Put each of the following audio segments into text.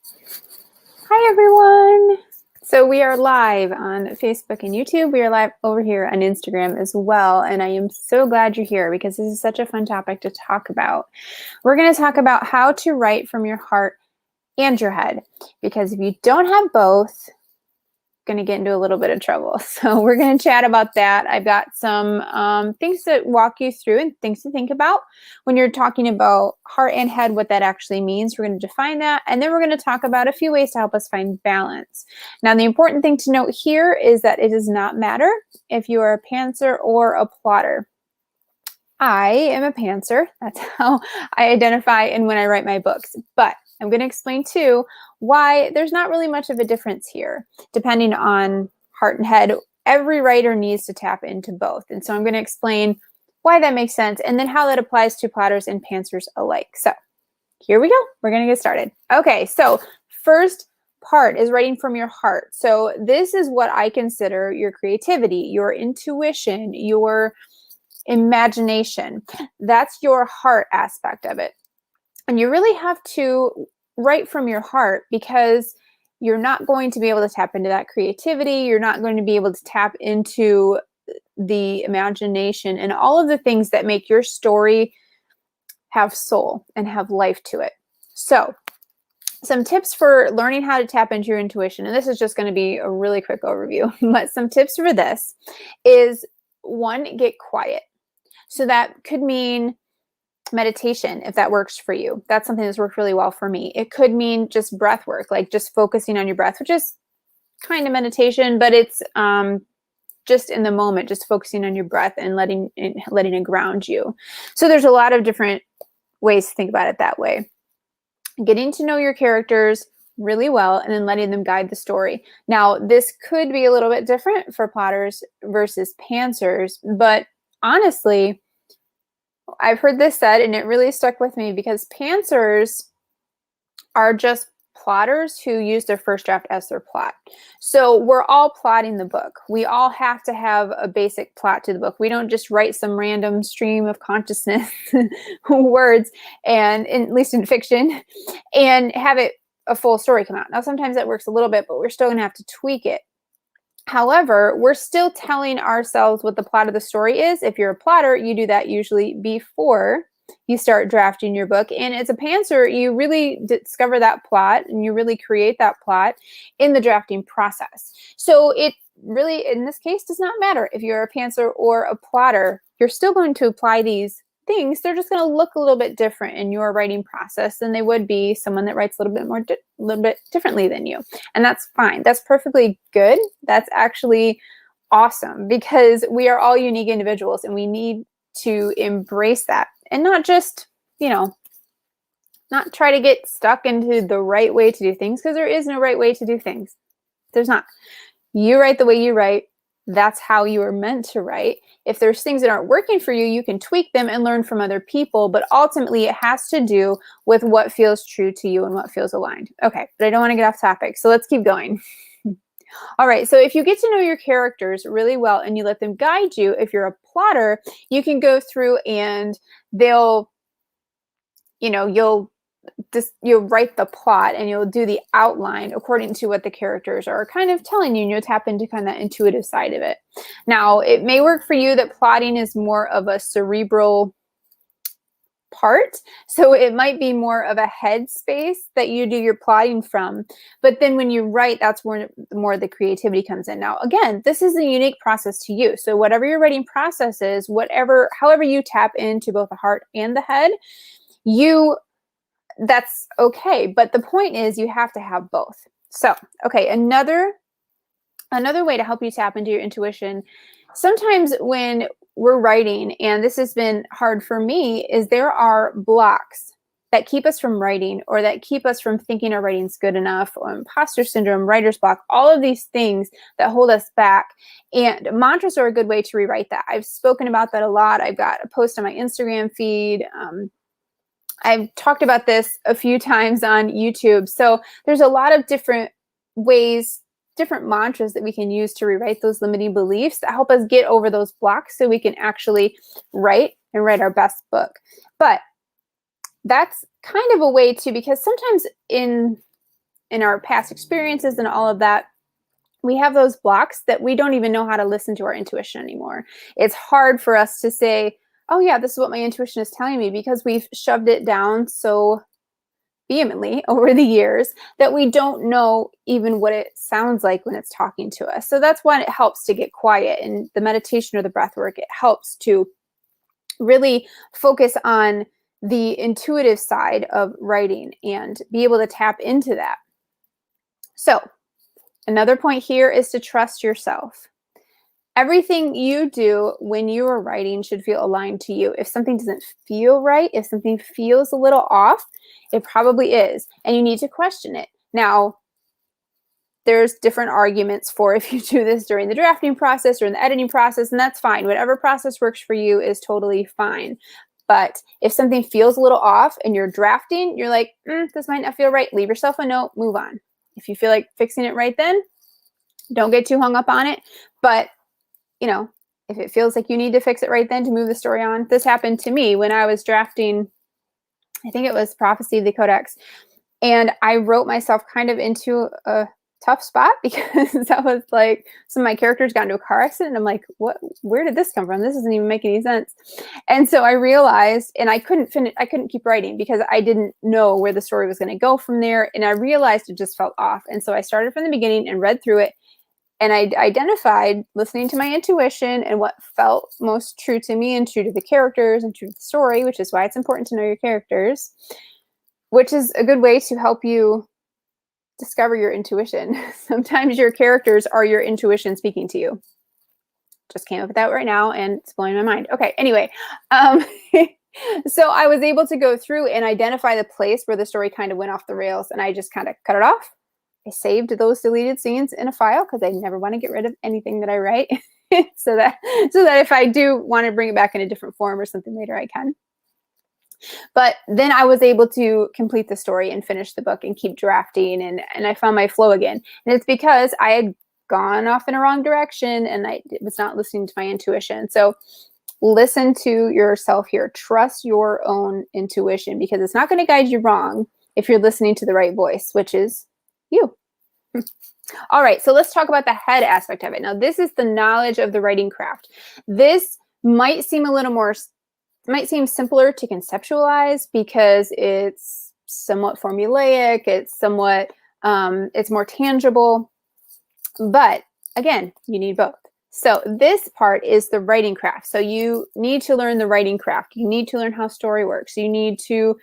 Hi, everyone. So we are live on Facebook and YouTube. We are live over here on Instagram as well. And I am so glad you're here because this is such a fun topic to talk about. We're going to talk about how to write from your heart and your head, because if you don't have both, going to get into a little bit of trouble. So we're going to chat about that. I've got some things to walk you through and things to think about when you're talking about heart and head, what that actually means. We're going to define that. And then we're going to talk about a few ways to help us find balance. Now, the important thing to note here is that it does not matter if you are a pantser or a plotter. I am a pantser. That's how I identify and when I write my books. But I'm going to explain too why there's not really much of a difference here, depending on heart and head. Every writer needs to tap into both. And so I'm going to explain why that makes sense and then how that applies to plotters and pantsers alike. So here we go. We're going to get started. Okay, so first part is writing from your heart. So this is what I consider your creativity, your intuition, your imagination. That's your heart aspect of it. And you really have to write from your heart because you're not going to be able to tap into that creativity. You're not going to be able to tap into the imagination and all of the things that make your story have soul and have life to it. So some tips for learning how to tap into your intuition, and this is just going to be a really quick overview, but some tips for this is, one, get quiet. So that could mean meditation, if that works for you. That's something that's worked really well for me. It could mean just breath work, like just focusing on your breath, which is kind of meditation, but it's just in the moment, just focusing on your breath and letting it ground you. So there's a lot of different ways to think about it that way. Getting to know your characters really well and then letting them guide the story. Now, this could be a little bit different for plotters versus pantsers, but honestly, I've heard this said, and it really stuck with me, because pantsers are just plotters who use their first draft as their plot. So we're all plotting the book. We all have to have a basic plot to the book. We don't just write some random stream of consciousness words, and at least in fiction, and have it a full story come out. Now, sometimes that works a little bit, but we're still going to have to tweak it. However, we're still telling ourselves what the plot of the story is. If you're a plotter, you do that usually before you start drafting your book. And as a pantser, you really discover that plot and you really create that plot in the drafting process. So it really, in this case, does not matter if you're a pantser or a plotter. You're still going to apply these things. They're just going to look a little bit different in your writing process than they would be someone that writes a little bit differently than you. And that's fine. That's perfectly good. That's actually awesome, because we are all unique individuals and we need to embrace that and not just, not try to get stuck into the right way to do things, because there is no right way to do things. There's not. You write the way you write. That's how you are meant to write. If there's things that aren't working for you, you can tweak them and learn from other people, but ultimately it has to do with what feels true to you and what feels aligned. Okay, but I don't want to get off topic, so let's keep going. All right, so if you get to know your characters really well and you let them guide you, if you're a plotter, you can go through and you'll write the plot and you'll do the outline according to what the characters are kind of telling you, and you'll tap into kind of that intuitive side of it. Now, it may work for you that plotting is more of a cerebral part, so it might be more of a head space that you do your plotting from, but then when you write, that's where more of the creativity comes in. Now, again, this is a unique process to you, so whatever your writing process is, however you tap into both the heart and the head, that's okay. But the point is, you have to have both. So, okay, another way to help you tap into your intuition, sometimes when we're writing, and this has been hard for me, is there are blocks that keep us from writing, or that keep us from thinking our writing's good enough, or imposter syndrome, writer's block, all of these things that hold us back. And mantras are a good way to rewrite that. I've spoken about that a lot. I've got a post on my Instagram feed. I've talked about this a few times on YouTube. So there's a lot of different ways, different mantras that we can use to rewrite those limiting beliefs that help us get over those blocks so we can actually write our best book. But that's kind of a way to, because sometimes in in our past experiences and all of that, we have those blocks that we don't even know how to listen to our intuition anymore. It's hard for us to say, oh yeah, this is what my intuition is telling me, because we've shoved it down so vehemently over the years that we don't know even what it sounds like when it's talking to us. So that's when it helps to get quiet, and the meditation or the breath work, it helps to really focus on the intuitive side of writing and be able to tap into that. So another point here is to trust yourself. Everything you do when you are writing should feel aligned to you. If something doesn't feel right, if something feels a little off, it probably is, and you need to question it. Now, there's different arguments for if you do this during the drafting process or in the editing process, and that's fine. Whatever process works for you is totally fine. But if something feels a little off and you're drafting, you're like, this might not feel right, leave yourself a note, move on. If you feel like fixing it right then, don't get too hung up on it. But you know, if it feels like you need to fix it right then to move the story on. This happened to me when I was drafting, I think it was Prophecy of the Codex, and I wrote myself kind of into a tough spot because I was like, some of my characters got into a car accident, and I'm like, where did this come from? This doesn't even make any sense. And so I realized, and I couldn't keep writing because I didn't know where the story was going to go from there, and I realized it just felt off. And so I started from the beginning and read through it. And I identified, listening to my intuition and what felt most true to me and true to the characters and true to the story, which is why it's important to know your characters, which is a good way to help you discover your intuition. Sometimes your characters are your intuition speaking to you. Just came up with that right now, and it's blowing my mind. Okay, anyway. So I was able to go through and identify the place where the story kind of went off the rails, and I just kind of cut it off. I saved those deleted scenes in a file because I never want to get rid of anything that I write so that if I do want to bring it back in a different form or something later, I can. But then I was able to complete the story and finish the book and keep drafting, and I found my flow again. And it's because I had gone off in a wrong direction and I was not listening to my intuition. So listen to yourself here. Trust your own intuition, because it's not going to guide you wrong if you're listening to the right voice, which is you. All right, so let's talk about the head aspect of it. Now, this is the knowledge of the writing craft. This might seem simpler to conceptualize because it's somewhat formulaic, it's somewhat, it's more tangible. But again, you need both. So this part is the writing craft. So you need to learn the writing craft. You need to learn how story works. You need to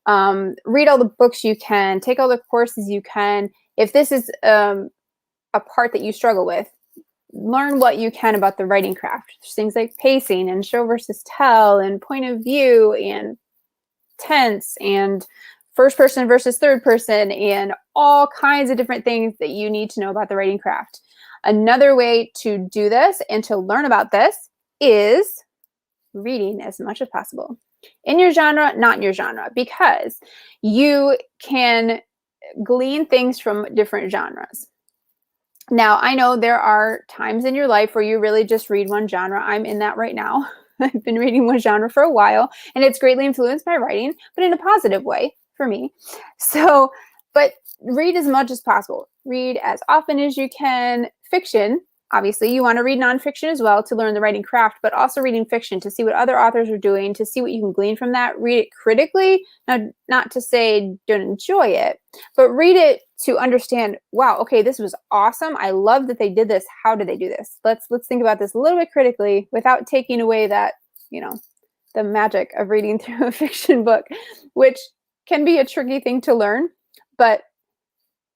read all the books you can, take all the courses you can. If this is a part that you struggle with, learn what you can about the writing craft. There's things like pacing and show versus tell and point of view and tense and first person versus third person and all kinds of different things that you need to know about the writing craft. Another way to do this and to learn about this is reading as much as possible. In your genre, not in your genre, because you can glean things from different genres. Now, I know there are times in your life where you really just read one genre. I'm in that right now. I've been reading one genre for a while, and it's greatly influenced my writing, but in a positive way for me. So, but read as much as possible. Read as often as you can. Fiction, obviously, you want to read nonfiction as well to learn the writing craft, but also reading fiction to see what other authors are doing, to see what you can glean from that. Read it critically. Now, not to say don't enjoy it, but read it to understand, wow, okay, this was awesome. I love that they did this. How did they do this? Let's think about this a little bit critically without taking away that, the magic of reading through a fiction book, which can be a tricky thing to learn, but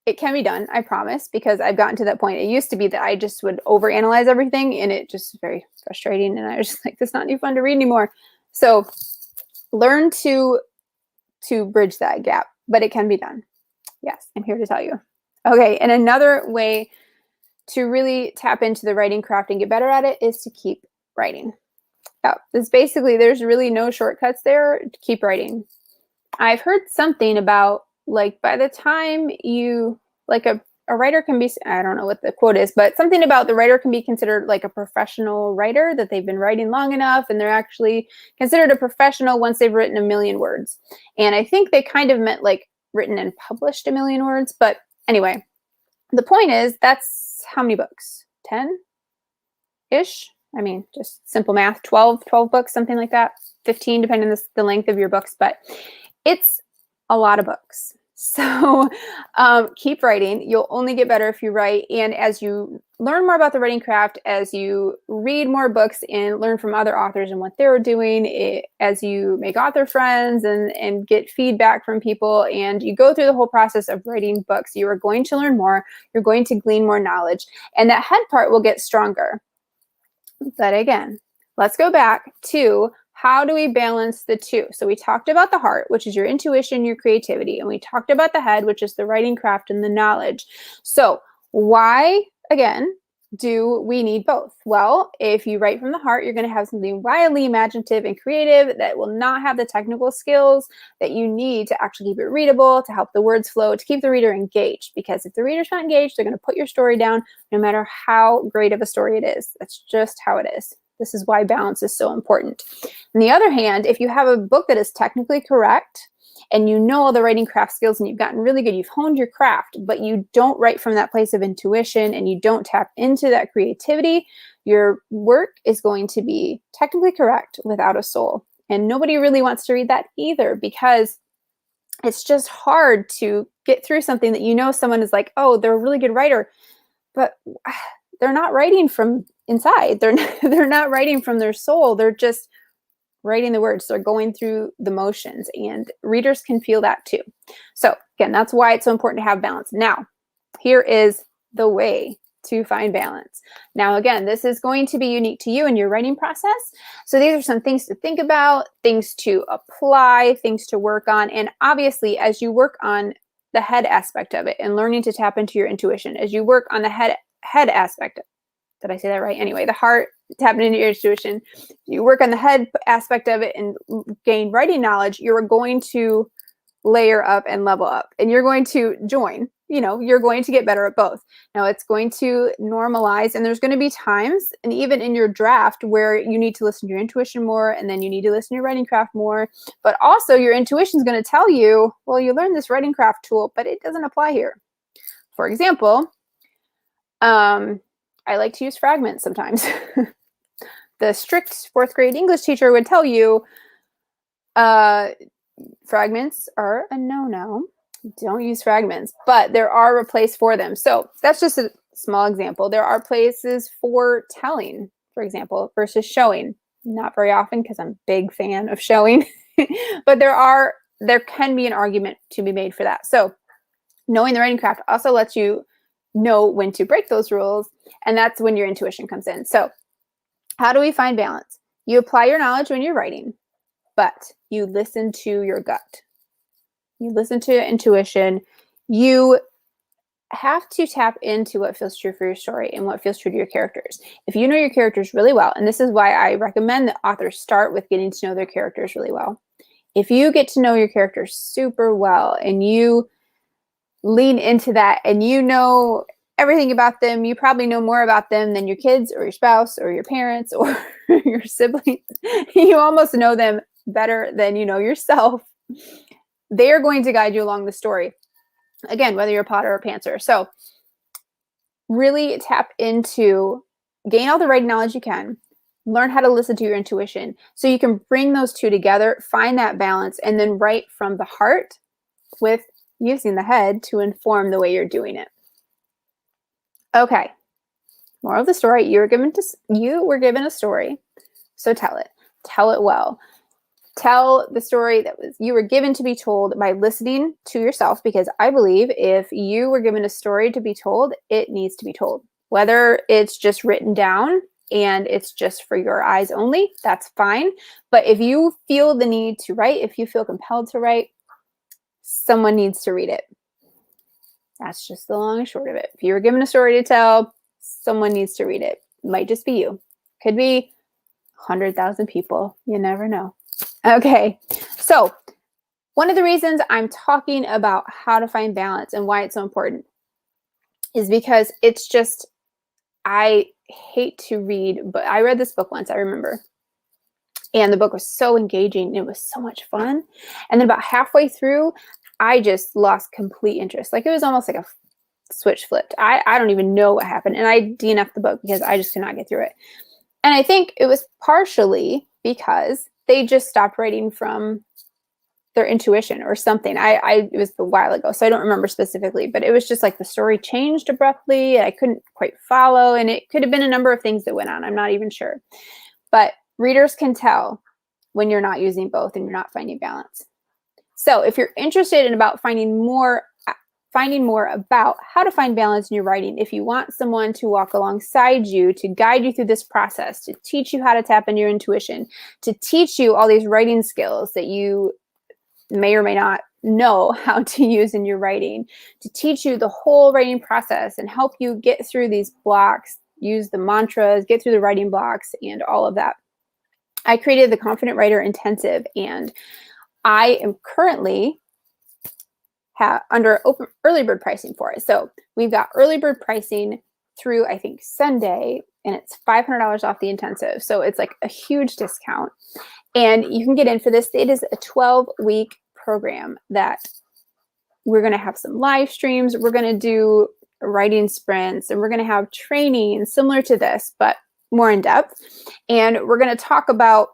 it can be done, I promise, because I've gotten to that point. It used to be that I just would overanalyze everything, and it just very frustrating, and I was just like, this is not any fun to read anymore. So learn to bridge that gap, but it can be done. Yes, I'm here to tell you. Okay, and another way to really tap into the writing craft and get better at it is to keep writing. It's basically, there's really no shortcuts there. Keep writing. I've heard something about, like, by the time you, like, a writer can be, I don't know what the quote is, but something about the writer can be considered like a professional writer, that they've been writing long enough and they're actually considered a professional once they've written 1 million words. And I think they kind of meant like written and published 1 million words, but Anyway, the point is that's how many books? 10-ish? I mean, just simple math, 12 books, something like that. 15, depending on the length of your books, but it's a lot of books. So keep writing. You'll only get better if you write. And as you learn more about the writing craft, as you read more books and learn from other authors and what they're doing, as you make author friends and get feedback from people, and you go through the whole process of writing books, you are going to learn more. You're going to glean more knowledge. And that head part will get stronger. But again, let's go back to how do we balance the two? So we talked about the heart, which is your intuition, your creativity, and we talked about the head, which is the writing craft and the knowledge. So why, again, do we need both? Well, if you write from the heart, you're going to have something wildly imaginative and creative that will not have the technical skills that you need to actually keep it readable, to help the words flow, to keep the reader engaged. Because if the reader's not engaged, they're going to put your story down no matter how great of a story it is. That's just how it is. This is why balance is so important. On the other hand, if you have a book that is technically correct and you know all the writing craft skills and you've gotten really good, you've honed your craft, but you don't write from that place of intuition and you don't tap into that creativity, your work is going to be technically correct without a soul. And nobody really wants to read that either, because it's just hard to get through something that you know someone is like, oh, they're a really good writer, but they're not writing from inside. They're not writing from their soul. They're just writing the words. They're going through the motions, and readers can feel that too. So again, that's why it's so important to have balance. Now, here is the way to find balance. Now, again, this is going to be unique to you in your writing process. So these are some things to think about, things to apply, things to work on. And obviously, as you work on the head aspect of it and learning to tap into your intuition, as you work on the head aspect, did I say that right? Anyway, the heart, tapping into your intuition, you work on the head aspect of it and gain writing knowledge, you're going to layer up and level up, and you're going to join. You're going to get better at both. Now, it's going to normalize, and there's going to be times, and even in your draft, where you need to listen to your intuition more, and then you need to listen to your writing craft more. But also, your intuition is going to tell you, well, you learned this writing craft tool, but it doesn't apply here. For example, I like to use fragments sometimes. The strict fourth grade English teacher would tell you fragments are a no-no. Don't use fragments, but there are a place for them. So that's just a small example. There are places for telling, for example, versus showing. Not very often, because I'm a big fan of showing, but there can be an argument to be made for that. So knowing the writing craft also lets you know when to break those rules, and that's when your intuition comes in. So how do we find balance? You apply your knowledge when you're writing, but you listen to your gut. You listen to your intuition. You have to tap into what feels true for your story and what feels true to your characters. If you know your characters really well, and this is why I recommend that authors start with getting to know their characters really well. If you get to know your characters super well and you lean into that and you know everything about them, you probably know more about them than your kids or your spouse or your parents or your siblings. You almost know them better than you know yourself. They are going to guide you along the story. Again, whether you're a Potter or a Pantser. So really tap into, gain all the writing knowledge you can, learn how to listen to your intuition so you can bring those two together, find that balance, and then write from the heart with using the head to inform the way you're doing it. Okay, moral of the story, you were given a story, so tell it. Tell it well. Tell the story that you were given to be told by listening to yourself, because I believe if you were given a story to be told, it needs to be told. Whether it's just written down and it's just for your eyes only, that's fine. But if you feel the need to write, if you feel compelled to write, someone needs to read it. That's just the long and short of it. If you were given a story to tell, someone needs to read it. It might just be you. Could be 100,000 people. You never know. Okay, so one of the reasons I'm talking about how to find balance and why it's so important is because it's just, I hate to read, but I read this book once, I remember. And the book was so engaging. It was so much fun. And then about halfway through, I just lost complete interest. Like it was almost like a switch flipped. I don't even know what happened. And I DNF'd the book because I just could not get through it. And I think it was partially because they just stopped writing from their intuition or something. It was a while ago, so I don't remember specifically, but it was just like the story changed abruptly. I couldn't quite follow, and it could have been a number of things that went on. I'm not even sure. But readers can tell when you're not using both and you're not finding balance. So if you're interested in finding more about how to find balance in your writing, if you want someone to walk alongside you, to guide you through this process, to teach you how to tap into your intuition, to teach you all these writing skills that you may or may not know how to use in your writing, to teach you the whole writing process and help you get through these blocks, use the mantras, get through the writing blocks and all of that, I created the Confident Writer Intensive, and I am currently under early bird pricing for it. So we've got early bird pricing through, I think, Sunday, and it's $500 off the intensive. So it's like a huge discount. And you can get in for this. It is a 12-week program that we're going to have some live streams. We're going to do writing sprints, and we're going to have training similar to this, but more in depth. And we're going to talk about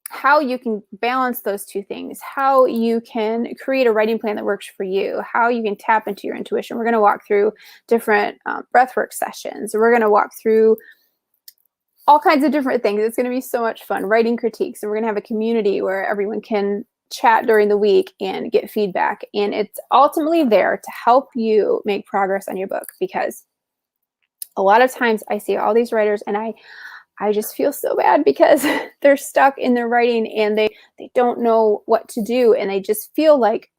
how you can balance those two things, how you can create a writing plan that works for you, how you can tap into your intuition. We're going to walk through different breathwork sessions. We're going to walk through all kinds of different things. It's going to be so much fun. Writing critiques, and we're going to have a community where everyone can chat during the week and get feedback. And it's ultimately there to help you make progress on your book, because a lot of times I see all these writers and I just feel so bad because they're stuck in their writing and they don't know what to do. And I just feel like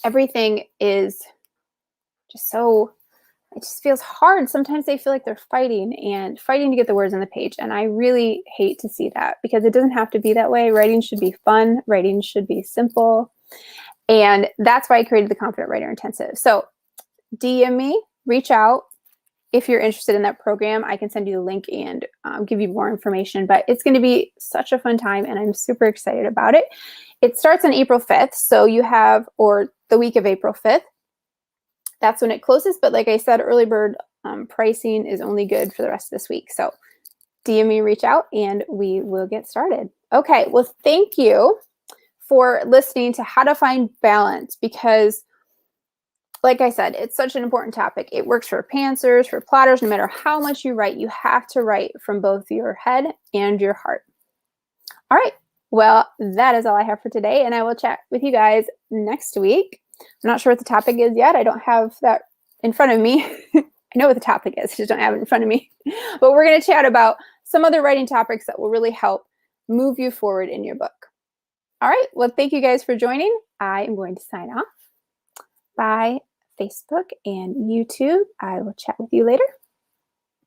everything is just so, it just feels hard. Sometimes they feel like they're fighting to get the words on the page. And I really hate to see that, because it doesn't have to be that way. Writing should be fun. Writing should be simple. And that's why I created the Confident Writer Intensive. So DM me, reach out. If you're interested in that program, I can send you the link and give you more information. But it's going to be such a fun time, and I'm super excited about it. It starts on April 5th. So you have, or the week of April 5th. That's when it closes. But like I said, early bird pricing is only good for the rest of this week. So DM me, reach out, and we will get started. Okay, well, thank you for listening to How to Find Balance, because like I said, it's such an important topic. It works for pantsers, for plotters. No matter how much you write, you have to write from both your head and your heart. All right. Well, that is all I have for today, and I will chat with you guys next week. I'm not sure what the topic is yet. I don't have that in front of me. I know what the topic is, I just don't have it in front of me. But we're going to chat about some other writing topics that will really help move you forward in your book. All right. Well, thank you guys for joining. I am going to sign off. Bye. Facebook and YouTube. I will chat with you later.